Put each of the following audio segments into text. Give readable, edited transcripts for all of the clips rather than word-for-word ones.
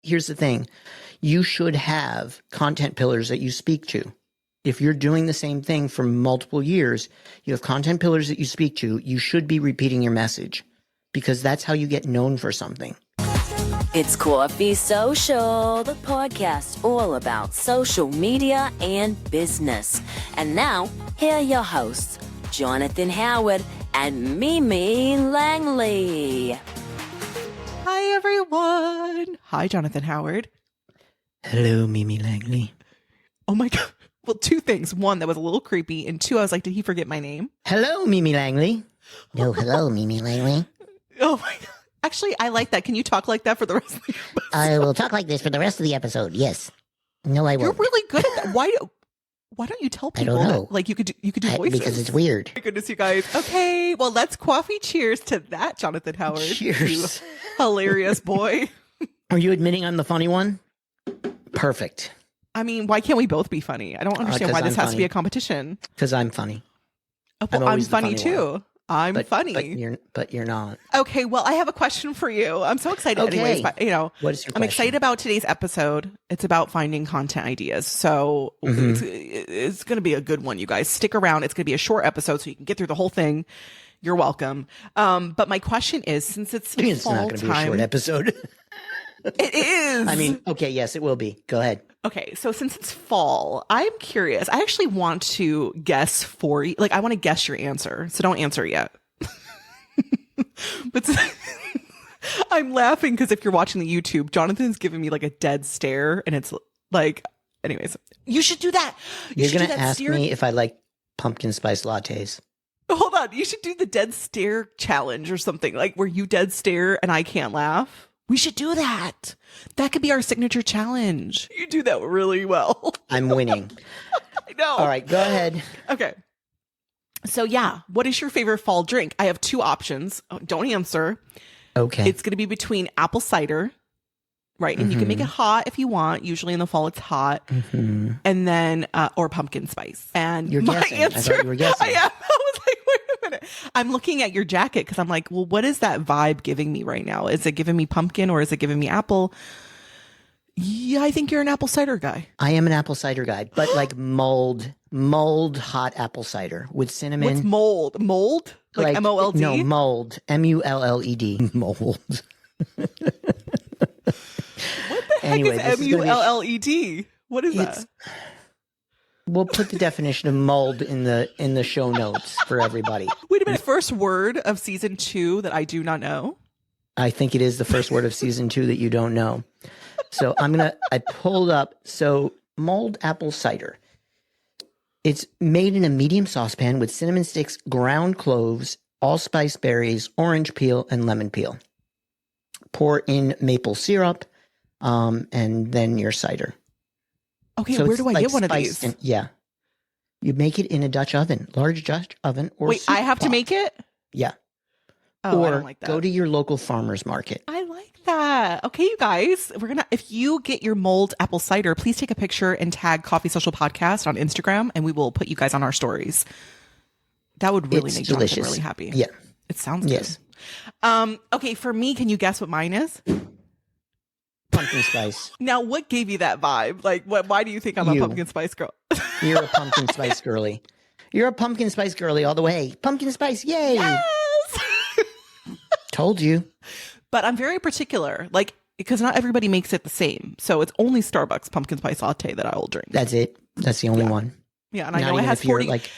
here's the thing. You should have content pillars that you speak to. If you're doing the same thing for multiple years, you have content pillars that you speak to. You should be repeating your message because that's how you get known for something. It's Coffee Social, the podcast all about social media and business. And now, here are your hosts, Jonathan Howard and Mimi Langley. Hi, everyone. Hi, Jonathan Howard. Hello, Mimi Langley. Oh, my God. Well, two things. One, that was a little creepy. And two, I was like, did he forget my name? Hello, Mimi Langley. No, hello, Mimi Langley. Oh, my God. Actually, I like that. Can you talk like that for the rest of the episode? I will talk like this for the rest of the episode. Yes. No, I won't. You're really good at that. Why don't you tell people I don't know. that, like you could do voices? Because it's weird. My goodness, you guys. Okay, well, let's coffee cheers to that, Jonathan Howard. Cheers. You hilarious boy. Are you admitting I'm the funny one? Perfect. I mean, why can't we both be funny? I don't understand 'cause why this I'm has to be funny. a competition. Because I'm funny. Oh, well, I'm always the funny funny too. one. I'm funny. But you're not. Okay, well, I have a question for you. I'm so excited. Okay. Anyways, but, What is your I'm question? excited about today's episode. It's about finding content ideas. So it's going to be a good one, you guys. Stick around. It's going to be a short episode so you can get through the whole thing. You're welcome. But my question is, since it's It's fall not going to be a time, short episode. it is. I mean, okay, yes, it will be. Go ahead. Okay, so since it's fall, I'm curious. I actually want to guess for you. Like, I want to guess your answer. So don't answer yet. But I'm laughing because if you're watching the YouTube, Jonathan's giving me like a dead stare, and it's like, anyways, you should do that. You're going to ask me if I like pumpkin spice lattes. Hold on, you should do the dead stare challenge or something, like where you dead stare and I can't laugh. We should do that. That could be our signature challenge. You do that really well. I'm winning. I know. All right, go ahead. Okay. So yeah, what is your favorite fall drink? I have two options. Oh, don't answer. Okay. It's going to be between apple cider, right? And you can make it hot if you want. Usually in the fall it's hot. And then, or pumpkin spice. And You're my guessing. answer, I thought you were guessing. I am. I was like, wait a minute. I'm looking at your jacket because I'm like, well, what is that vibe giving me right now? Is it giving me pumpkin or is it giving me apple? Yeah, I think you're an apple cider guy. I am an apple cider guy, but like mulled hot apple cider with cinnamon. What's mold? Mold? Like M-O-L-D? No, mulled. M-U-L-L-E-D. Mold. What the Anyway, heck this is is gonna be- M-U-L-L-E-D? What is that? We'll put the definition of mulled in the show notes for everybody. Wait a minute. First word of season 2 that I do not know. I think it is the first word of season 2 that you don't know. So I pulled up, so mulled apple cider. It's made in a medium saucepan with cinnamon sticks, ground cloves, allspice berries, orange peel, and lemon peel. Pour in maple syrup, and then your cider. Okay, So where it's do I like get one of spiced these? yeah. You make it in a Dutch oven, large Dutch oven, or Wait, I soup have to pot. make it? Yeah. Oh, or I don't like that. go to your local farmer's market. I like that. Okay, you guys, if you get your mulled apple cider, please take a picture and tag Coffee Social Podcast on Instagram, and we will put you guys on our stories. That would really It's make delicious. Jonathan really happy. Yeah. It sounds good. Yes. Okay, for me, can you guess what mine is? Pumpkin spice. Now, what gave you that vibe? Like, why do you think I'm You. a pumpkin spice girl? You're a pumpkin spice girly. You're a pumpkin spice girly all the way. Pumpkin spice, yay! Yes! Told you. But I'm very particular, like, because not everybody makes it the same. So it's only Starbucks pumpkin spice latte that I will drink. That's it. That's the only one. Yeah, and I Not know it even has if you're, 40. like,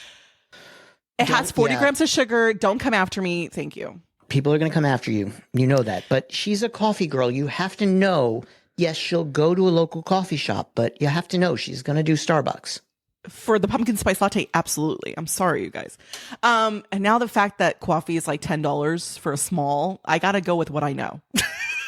It has don't- 40 yeah. grams of sugar. Don't come after me. Thank you. people are going to come after you. You know that. But she's a coffee girl. You have to know. Yes, she'll go to a local coffee shop, but you have to know she's going to do Starbucks. For the pumpkin spice latte, absolutely. I'm sorry, you guys. And now the fact that coffee is like $10 for a small, I got to go with what I know.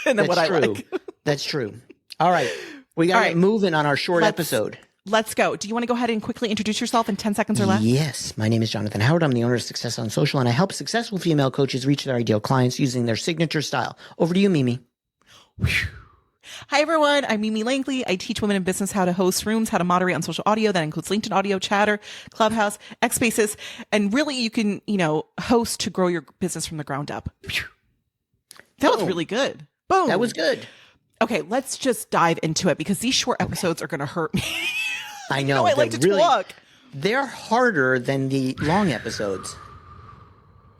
And then That's what true. I like. That's true. All right. We got to All get right. moving on our short Let's- episode. Let's go. Do you want to go ahead and quickly introduce yourself in 10 seconds or less? Yes. My name is Jonathan Howard. I'm the owner of Success on Social, and I help successful female coaches reach their ideal clients using their signature style. Over to you, Mimi. Hi, everyone. I'm Mimi Langley. I teach women in business how to host rooms, how to moderate on social audio. That includes LinkedIn audio, Chatter, Clubhouse, X Spaces. And really, you can, host to grow your business from the ground up. That was Boom. really good. Boom. That was good. Okay, let's just dive into it because these short episodes are going to hurt me. I know. I like to talk. They're harder than the long episodes.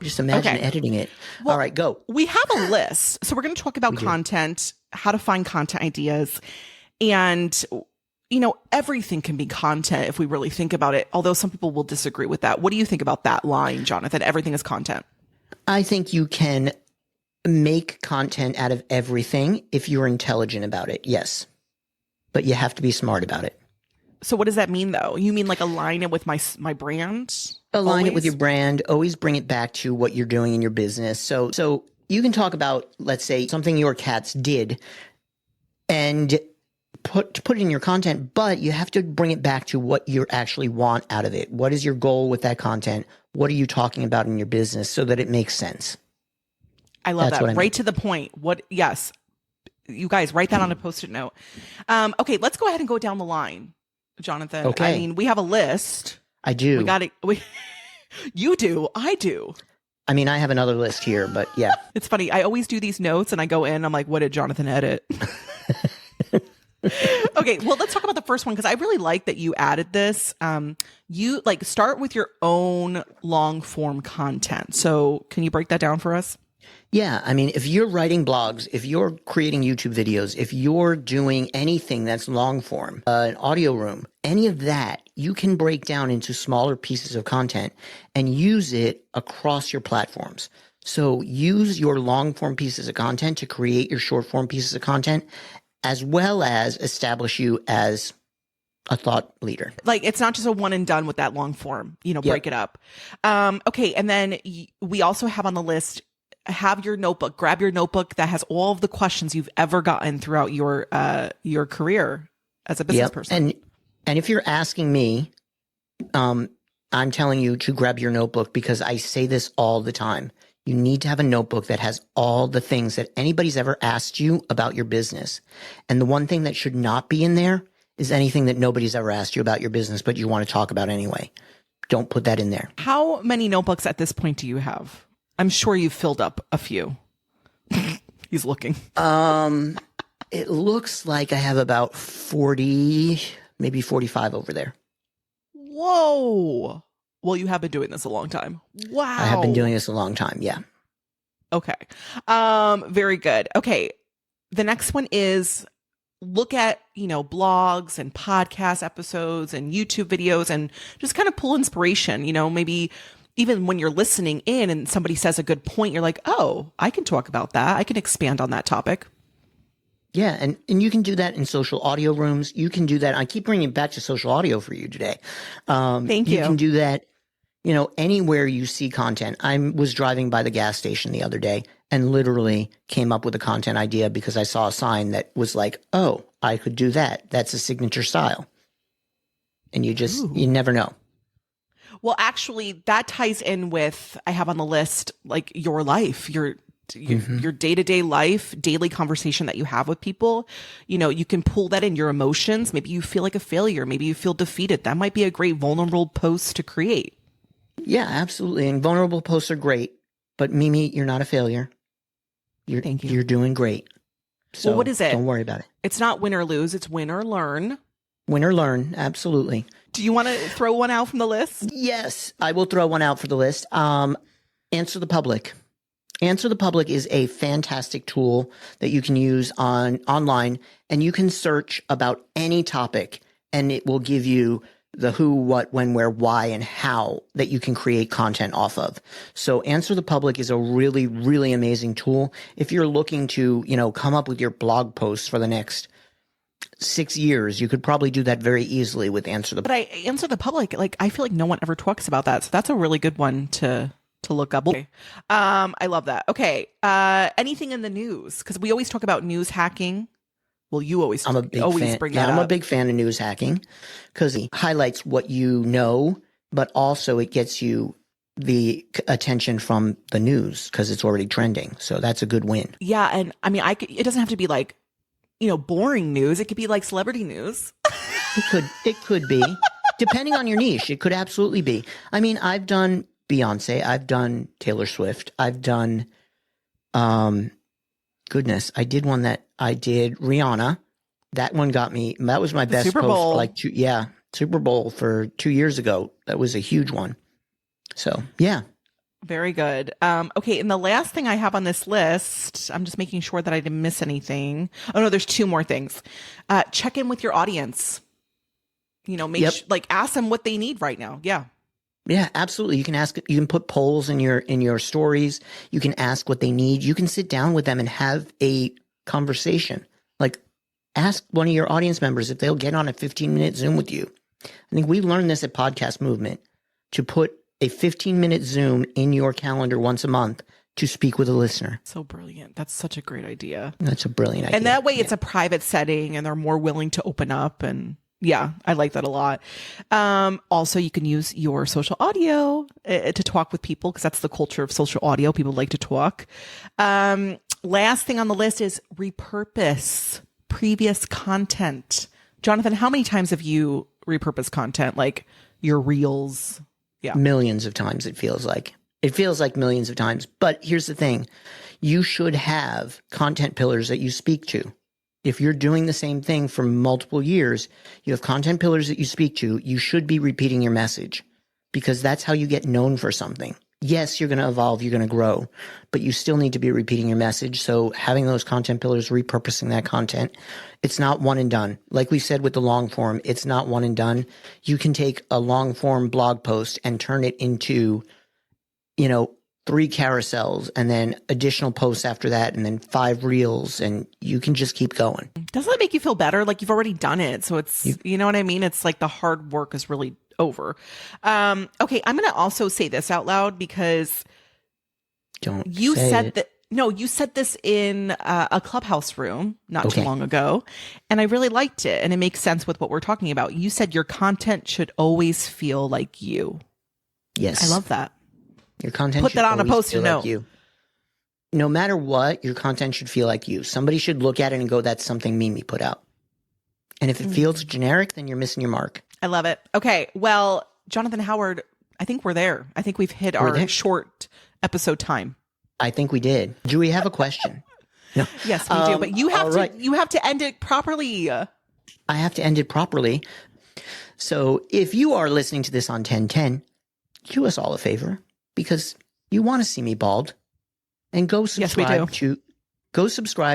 Just imagine editing it. Well, all right, go. We have a list. So we're going to talk about content, how to find content ideas. And, everything can be content if we really think about it, although some people will disagree with that. What do you think about that line, Jonathan? Everything is content. I think you can make content out of everything if you're intelligent about it, yes. But you have to be smart about it. So what does that mean, though? You mean like align it with my brand? Align it with your brand. Always bring it back to what you're doing in your business. So you can talk about, let's say, something your cats did and put it in your content, but you have to bring it back to what you actually want out of it. What is your goal with that content? What are you talking about in your business so that it makes sense? I love that. Right to the point. Yes. You guys write that on a Post-it note. Okay, let's go ahead and go down the line, Jonathan. Okay. I mean, we have a list. I do. We got it. You do. I do. I mean, I have another list here, but yeah. It's funny. I always do these notes and I go in, I'm like, what did Jonathan edit? Okay, well, let's talk about the first one because I really like that you added this. You start with your own long form content. So can you break that down for us? Yeah, I mean, if you're writing blogs, if you're creating YouTube videos, if you're doing anything that's long form, an audio room, any of that, you can break down into smaller pieces of content and use it across your platforms. So use your long form pieces of content to create your short form pieces of content, as well as establish you as a thought leader. It's not just a one and done with that long form, break it up. Okay. And then we also have on the list, have your notebook, grab your notebook that has all of the questions you've ever gotten throughout your career as a business person. And if you're asking me, I'm telling you to grab your notebook because I say this all the time. You need to have a notebook that has all the things that anybody's ever asked you about your business. And the one thing that should not be in there is anything that nobody's ever asked you about your business, but you want to talk about anyway. Don't put that in there. How many notebooks at this point do you have? I'm sure you've filled up a few. He's looking. It looks like I have about 40, maybe 45 over there. Whoa. Well, you have been doing this a long time. Wow. I have been doing this a long time. Yeah. Okay. Very good. Okay. The next one is look at, blogs and podcast episodes and YouTube videos and just kind of pull inspiration, maybe even when you're listening in and somebody says a good point, you're like, oh, I can talk about that. I can expand on that topic. Yeah. And you can do that in social audio rooms. You can do that. I keep bringing it back to social audio for you today. Thank you. You can do that, anywhere you see content. I was driving by the gas station the other day and literally came up with a content idea because I saw a sign that was like, oh, I could do that. That's a signature style. And you never know. Well, actually, that ties in with, I have on the list, your life, your day-to-day life, daily conversation that you have with people. You can pull that in, your emotions. Maybe you feel like a failure. Maybe you feel defeated. That might be a great vulnerable post to create. Yeah, absolutely. And vulnerable posts are great. But Mimi, you're not a failure. Thank you. You're doing great. So well, what is it? Don't worry about it. It's not win or lose. It's win or learn. Win or learn. Absolutely. Do you want to throw one out from the list? Yes, I will throw one out for the list. Answer the Public. Answer the Public is a fantastic tool that you can use online, and you can search about any topic, and it will give you the who, what, when, where, why, and how that you can create content off of. So Answer the Public is a really, really amazing tool. If you're looking to, come up with your blog posts for the next 6 years, you could probably do that very easily with Answer the Public. But Answer the Public, I feel like no one ever talks about that. So that's a really good one to look up. Okay. I love that. Okay. Anything in the news? Because we always talk about news hacking. Well, you always fan. bring that up. I'm a big fan of news hacking because it highlights what you know, but also it gets you the attention from the news because it's already trending. So that's a good win. Yeah. And I mean, it doesn't have to be boring news. It could be like celebrity news. It could be. Depending on your niche, it could absolutely be. I mean, I've done Beyonce. I've done Taylor Swift. I've done goodness. I did one that I did Rihanna. That one got me. That was my best Super post Bowl. for like Super Bowl for 2 years ago. That was a huge one. So yeah. Very good. Okay, and the last thing I have on this list, I'm just making sure that I didn't miss anything. Oh no, there's 2 more things. Check in with your audience. You know, ask them what they need right now. Yeah. Yeah, absolutely. You can put polls in your stories. You can ask what they need. You can sit down with them and have a conversation. Like, ask one of your audience members if they'll get on a 15-minute Zoom with you. I think we learned this at Podcast Movement, to put a 15-minute Zoom in your calendar once a month to speak with a listener. So brilliant. That's such a great idea. That's a brilliant idea. And that way it's a private setting and they're more willing to open up. And yeah, I like that a lot. Also, you can use your social audio to talk with people, because that's the culture of social audio. People like to talk. Last thing on the list is repurpose previous content. Jonathan, how many times have you repurposed content, like your reels? Yeah. Millions of times, it feels like. It feels like millions of times. But here's the thing. You should have content pillars that you speak to. If you're doing the same thing for multiple years, you have content pillars that you speak to. You should be repeating your message, because that's how you get known for something. Yes, you're going to evolve, you're going to grow, but you still need to be repeating your message. So having those content pillars, repurposing that content, it's not one and done. Like we said with the long form, it's not one and done. You can take a long form blog post and turn it into, 3 carousels, and then additional posts after that, and then 5 reels, and you can just keep going. Doesn't that make you feel better? Like you've already done it. So it's, you know what I mean? It's like the hard work is really over. Okay. I'm going to also say this out loud, because you said this in a Clubhouse room not too long ago, and I really liked it. And it makes sense with what we're talking about. You said your content should always feel like you. Yes. I love that. Your content Put that on a Post-it note. like you. No matter what, your content should feel like you. Somebody should look at it and go, that's something Mimi put out. And if it feels generic, then you're missing your mark. I love it. Okay. Well, Jonathan Howard, I think we're there. I think we've hit our short episode time. I think we did. Do we have a question? No. Yes, we do. But you have to end it properly. I have to end it properly. So if you are listening to this on 1010, do us all a favor, because you want to see me bald, and go subscribe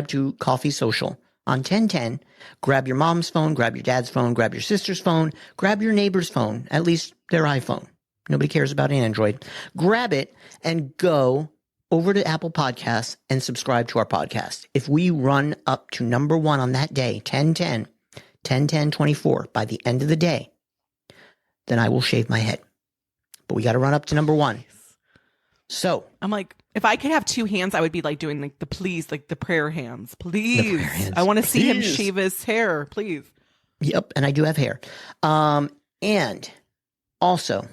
to Coffee Social on 1010. Grab your mom's phone, grab your dad's phone, grab your sister's phone, grab your neighbor's phone, at least their iPhone. Nobody cares about an Android. Grab it and go over to Apple Podcasts and subscribe to our podcast. If we run up to number 1 on that day, 10-10-24, by the end of the day, then I will shave my head. But we got to run up to number 1. So I'm like, if I could have 2 hands, I would be like doing like the please, like the prayer hands. Please. I want to see him shave his hair. Please. Yep. And I do have hair. And also,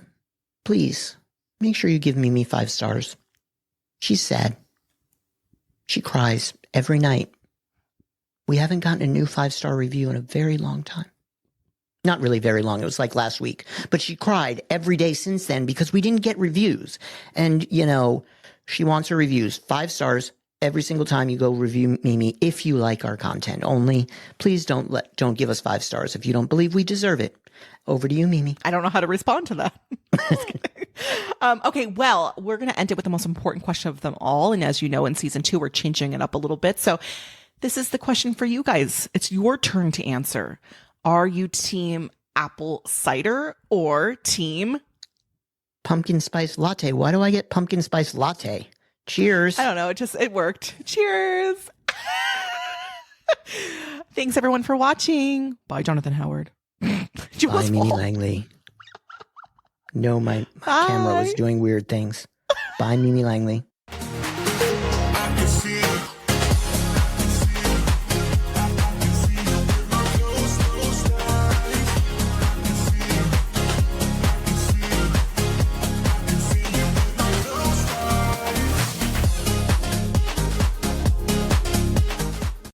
please make sure you give Mimi 5 stars. She's sad. She cries every night. We haven't gotten a new 5-star review in a very long time. Not really very long. It was like last week. But she cried every day since then because we didn't get reviews. And, she wants her reviews. 5 stars every single time you go review Mimi, if you like our content. Only, please don't give us 5 stars if you don't believe we deserve it. Over to you, Mimi. I don't know how to respond to that. Okay, well, we're going to end it with the most important question of them all. And as you know, in season 2, we're changing it up a little bit. So this is the question for you guys. It's your turn to answer. Are you team apple cider or team pumpkin spice latte? Why do I get pumpkin spice latte? Cheers. I don't know. It worked. Cheers. Thanks everyone for watching. Bye, Jonathan Howard. Bye, Mimi Langley. No, my camera was doing weird things. Bye, Mimi Langley.